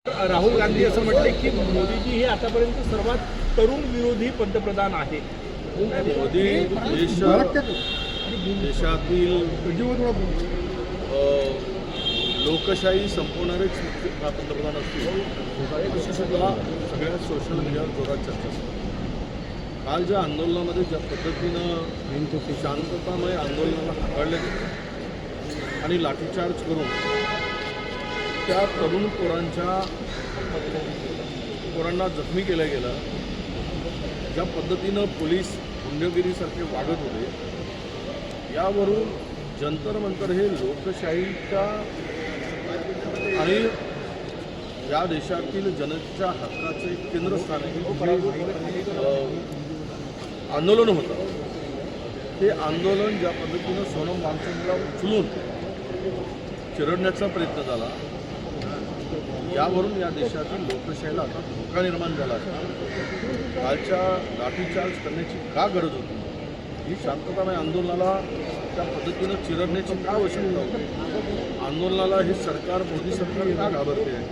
राहुल गांधी असं म्हटले की मोदीजी हे आतापर्यंत सर्वात तरुण विरोधी पंतप्रधान आहे. मोदी देशातील लोकशाही संपवणारेच पंतप्रधान असतील अशी सुद्धा सगळ्या सोशल मीडियावर जोरात चर्चा असते. काल ज्या आंदोलनामध्ये ज्या पद्धतीनं शांततामय आंदोलनाला हाताळलं गेलं आणि लाठीचार्ज करून त्या तरुण पोरांना जखमी केलं गेलं, ज्या पद्धतीनं पोलीस गुंडगिरीसारखे वागत होते, यावरून जंतर मंतर हे लोकशाहीच्या आणि या देशातील जनतेच्या हक्काचं एक केंद्रस्थान आहे. आंदोलन होतं, ते आंदोलन ज्या पद्धतीनं सोनम वांगचुकला उचलून चिरडण्याचा प्रयत्न झाला, यावरून या देशातील लोकशाहीला आता धोका निर्माण झाला. कालच्या लाठीचार्ज करण्याची का गरज होती? ही शांततामय आंदोलनाला त्या पद्धतीनं चिरडण्याची का आवश्यकता होती? आंदोलनाला हे सरकार, मोदी सरकार का घाबरते आहे?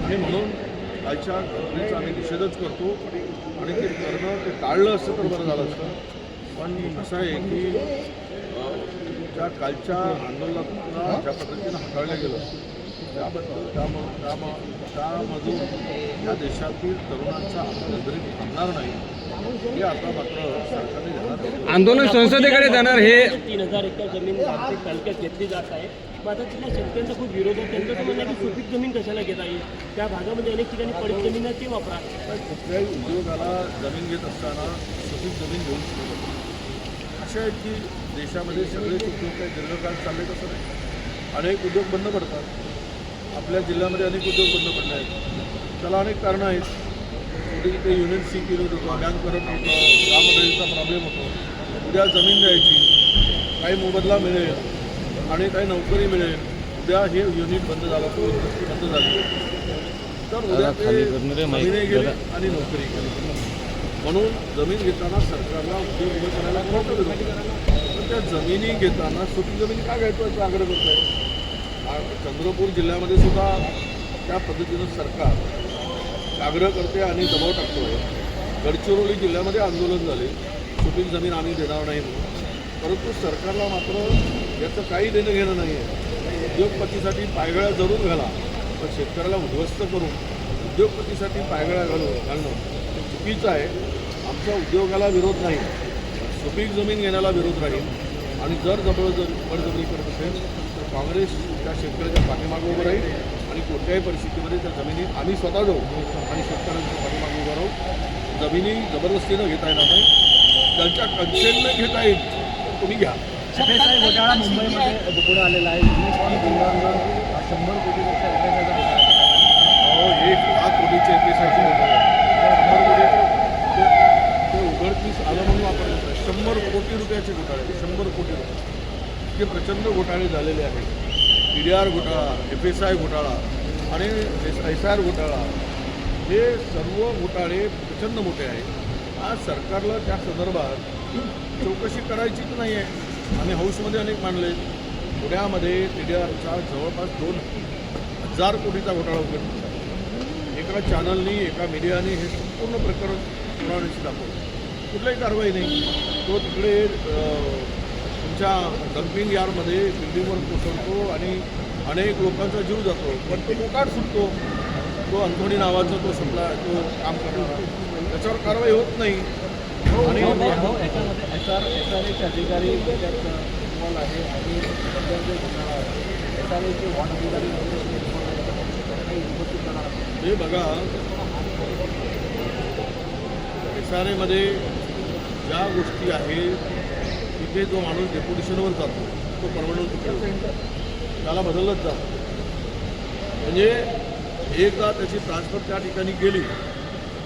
हे म्हणून कालच्या घटनेचा आम्ही निषेधच करतो आणि ते करणं, ते टाळलं असतं तर बरं झालं असतं. पण असं आहे की त्या कालच्या आंदोलनाला ज्या पद्धतीनं हाताळलं गेलं, त्याबद्दल त्यामधून या देशातील तरुणांचा आंदोलन थांबणार नाही. हे आता मात्र सरकारने जाणार, आंदोलन संसदेकडे जाणार. हे 3000 एकर जमीन आर्थिक तालुक्यात घेतली जात आहे. आता तिथल्या शेतकऱ्यांचा खूप विरोध आहे. त्यांचं तर म्हणणं आहे की सुपीक जमीन कशाला घेता येईल, त्या भागामध्ये अनेक ठिकाणी पडीक जमीन आहे, ती वापरा. पण कुठल्याही उद्योगाला जमीन घेत असताना सुपीक जमीन घेऊन शकतो. अशा आहेत की देशामध्ये सगळेच उद्योग काही दीर्घकाळ चालले तसं नाही. अनेक उद्योग बंद पडतात. आपल्या जिल्ह्यामध्ये अनेक उद्योग बंद पडले आहेत. त्याला अनेक कारणं आहेत. कुठे ते युनिट सी केलं होतं, बँक करत होतं, ग्रामपंचायतीचा प्रॉब्लेम होतो. उद्या जमीन द्यायची, काही मोबदला मिळेल आणि काही नोकरी मिळेल. उद्या हे युनिट बंद झालं, तो इंडस्ट्री बंद झाली तर उद्या ते जमिनी गेले आणि नोकरी गेली. म्हणून जमीन घेताना सरकारला उद्योग उभे करायला मोठं विरोध आहे. पण त्या जमिनी घेताना सुपीक जमीन का घ्यायचं याचा आग्रह करत आहे. चंद्रपूर जिल्ह्यामध्ये सुद्धा त्या पद्धतीनं सरकार आग्रह करते आणि दबाव टाकतो आहे. गडचिरोली जिल्ह्यामध्ये आंदोलन झाले, सुपीक जमीन आम्ही देणार नाही म्हणून. परंतु सरकारला मात्र याचं काही देणं घेणं नाही आहे. उद्योगपतीसाठी पायगळ्या जरूर घाला, पण शेतकऱ्याला उद्ध्वस्त करून उद्योगपतीसाठी पायगळ्या घालणं हे चुकीचं आहे. आमच्या उद्योगाला विरोध नाही, सुपीक जमीन घेण्याला विरोध राहील. आणि जर बळजबरी करत असेल तर काँग्रेस त्या शेतकऱ्याच्या पाठीमागे उभं राहील आणि कोणत्याही परिस्थितीमध्ये त्या जमिनी आम्ही स्वतः जाऊ आणि शेतकऱ्यांच्या पाठीमागे उभं राहू. जमिनी जबरदस्तीनं घेता येणार नाही, त्यांच्या कन्सेंटनं घेता येईल तर तुम्ही घ्या. घोटाळा मुंबईमध्ये पुढे आलेला आहे. 100 कोटीपेक्षा हे 1 कोटीचे एफएसआयचे घोटाळे, 100 कोटीचे ते उघडकीस आलं म्हणून वापरलं. 100 कोटी रुपयाचे घोटाळे, 100 कोटी रुपये इतके प्रचंड घोटाळे झालेले आहेत. PDR घोटाळा, FSI घोटाळा आणि SR घोटाळा, हे सर्व घोटाळे प्रचंड मोठे आहेत. आज सरकारला त्या संदर्भात चौकशी करायचीच नाही आहे. आम्ही हाऊसमध्ये अनेक मांडले. पुण्यामध्ये TDRचा जवळपास 2000 कोटीचा घोटाळा उघडला. एका चॅनलनी, एका मीडियाने हे संपूर्ण प्रकरण पुराव्याशी दाखवलं. कुठल्याही कारवाई नाही. तो तिकडे तुमच्या डम्पिंग यार्डमध्ये बिल्डिंगवर कोसळतो आणि अनेक लोकांचा जीव जातो, पण तो मोकाट सुटतो. तो अंथोणी नावाचा तो सप्लाय, तो काम करणारा, त्याच्यावर कारवाई होत नाही. आणि याच्यामध्ये SRAचे अधिकारी त्याच्यात इन्व्हॉल्व आहे आणि SRAचे वॉर्ड अधिकारी उपस्थित करणार. हे बघा, SRAमध्ये ज्या गोष्टी आहेत तिथे जो माणूस डेप्युटेशनवर जातो तो परमनंट त्याला बदलत जातो. म्हणजे एकदा त्याची ट्रान्सफर त्या ठिकाणी गेली,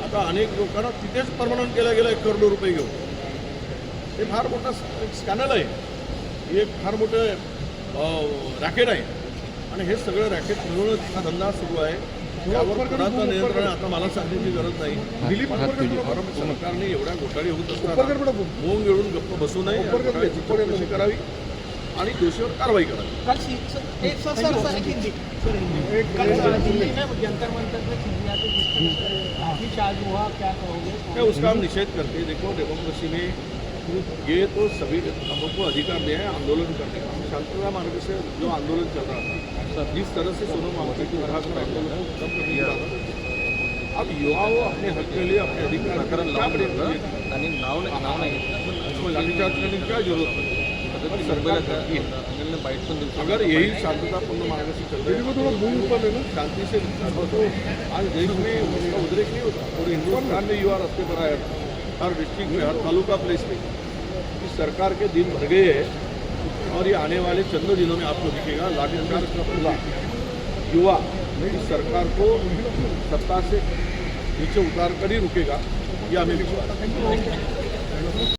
आता अनेक लोकांना तिथेच परमनंट केला गेला 1 करोड रुपये घेऊन. हे फार मोठा स्कॅनल आहे. हे एक फार मोठं रॅकेट आहे आणि हे सगळं रॅकेट मिळवणं धंदा सुरू आहे. त्यावर कोणाचं नियंत्रण आता मला सांगण्याची गरज नाही. सरकारने एवढ्या घोटाळे होत असताना मोंग येऊन गप्प बसू नये, कशी करावी. आणि दोषीवर कारवाई करावी. कल दिल्ली में जंतर मंतर में छिड़ियाते जिस आज हुआ, क्या कहोगे? मैं उसका हम निषेध करते हैं. देखो डेमोक्रेसी में ये तो सभी हमको अधिकार दिया है आंदोलन करने का. शांतता मार्ग से जो आंदोलन चल रहा था, जिस तरह से सोनम वांगचुक को उठाकर आंदोलन को खत्म कर दिया था, अब युवाओं अपने हक के लिए अपने अधिकार प्रकरण लावून ठेवलं आणि नाव नाही उसमें लाठीचार्ज करने की क्या जरूरत है? तर सरकार करती है. अनिलने बाईट पण दिली. अगर यही शांततापूर्ण मार्ग से चल रहे हैं, शांति से तो आज देश में उसका उद्रेक नहीं होता. और हिंदुस्तान में युवा रास्ते पर आया था, हर डिस्ट्रिक्ट में, हर तालुका प्लेस में. इस सरकार के दिन भर गए हैं और ये आने वाले चंद दिनों में आपको दिखेगा लाठीचार्ज का बदला. युवा इस सरकार को सत्ता से नीचे उतार कर ही रुकेगा, यह हमें विश्वास है.